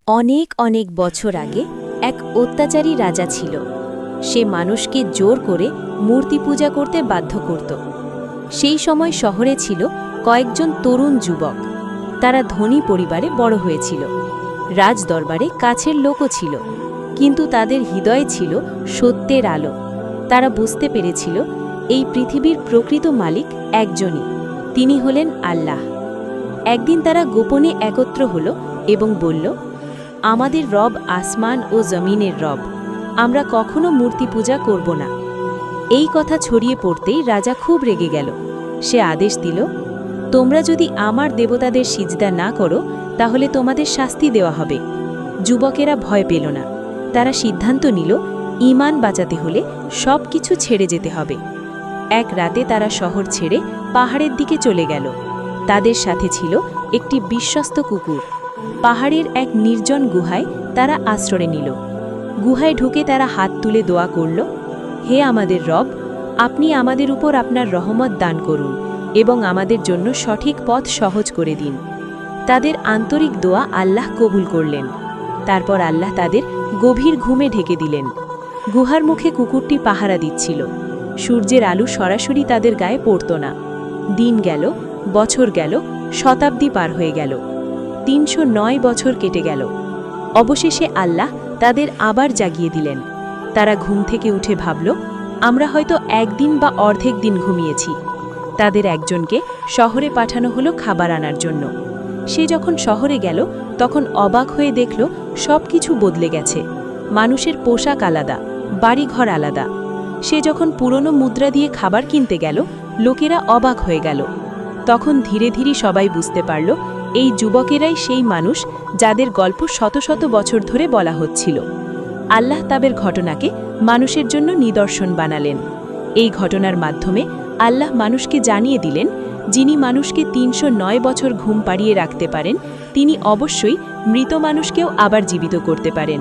অনেক অনেক বছর আগে এক অত্যাচারী রাজা ছিল। সে মানুষকে জোর করে মূর্তি পূজা করতে বাধ্য করত। সেই সময় শহরে ছিল কয়েকজন তরুণ যুবক। তারা ধনী পরিবারে বড় হয়েছিল, রাজদরবারে কাছের লোকও ছিল, কিন্তু তাদের হৃদয়ে ছিল সত্যের আলো। তারা বুঝতে পেরেছিল এই পৃথিবীর প্রকৃত মালিক একজনই, তিনি হলেন আল্লাহ। একদিন তারা গোপনে একত্র হল এবং বলল, আমাদের রব আসমান ও জমিনের রব, আমরা কখনো মূর্তি পূজা করব না। এই কথা ছড়িয়ে পড়তেই রাজা খুব রেগে গেল। সে আদেশ দিল, তোমরা যদি আমার দেবতাদের সিজদা না করো তাহলে তোমাদের শাস্তি দেওয়া হবে। যুবকেরা ভয় পেল না। তারা সিদ্ধান্ত নিল, ঈমান বাঁচাতে হলে সব কিছু ছেড়ে যেতে হবে। এক রাতে তারা শহর ছেড়ে পাহাড়ের দিকে চলে গেল। তাদের সাথে ছিল একটি বিশ্বস্ত কুকুর। পাহাড়ের এক নির্জন গুহায় তারা আশ্রয় নিল। গুহায় ঢুকে তারা হাত তুলে দোয়া করল, হে আমাদের রব, আপনি আমাদের উপর আপনার রহমত দান করুন এবং আমাদের জন্য সঠিক পথ সহজ করে দিন। তাদের আন্তরিক দোয়া আল্লাহ কবুল করলেন। তারপর আল্লাহ তাদের গভীর ঘুমে ঢেকে দিলেন। গুহার মুখে কুকুরটি পাহারা দিচ্ছিল। সূর্যের আলো সরাসরি তাদের গায়ে পড়ত না। দিন গেল, বছর গেল, শতাব্দী পার হয়ে গেল। ৩০৯ বছর কেটে গেল। অবশেষে আল্লাহ তাদের আবার জাগিয়ে দিলেন। তারা ঘুম থেকে উঠে ভাবল, আমরা হয়তো একদিন বা অর্ধেক দিন ঘুমিয়েছি। তাদের একজনকে শহরে পাঠানো হলো খাবার আনার জন্য। সে যখন শহরে গেল তখন অবাক হয়ে দেখল সব কিছু বদলে গেছে। মানুষের পোশাক আলাদা, বাড়িঘর আলাদা। সে যখন পুরনো মুদ্রা দিয়ে খাবার কিনতে গেল, লোকেরা অবাক হয়ে গেল। তখন ধীরে ধীরে সবাই বুঝতে পারল, এই যুবকেরাই সেই মানুষ যাদের গল্প শত শত বছর ধরে বলা হচ্ছিল। আল্লাহ তাদের ঘটনাকে মানুষের জন্য নিদর্শন বানালেন। এই ঘটনার মাধ্যমে আল্লাহ মানুষকে জানিয়ে দিলেন, যিনি মানুষকে ৩০৯ বছর ঘুম পাড়িয়ে রাখতে পারেন, তিনি অবশ্যই মৃত মানুষকেও আবার জীবিত করতে পারেন।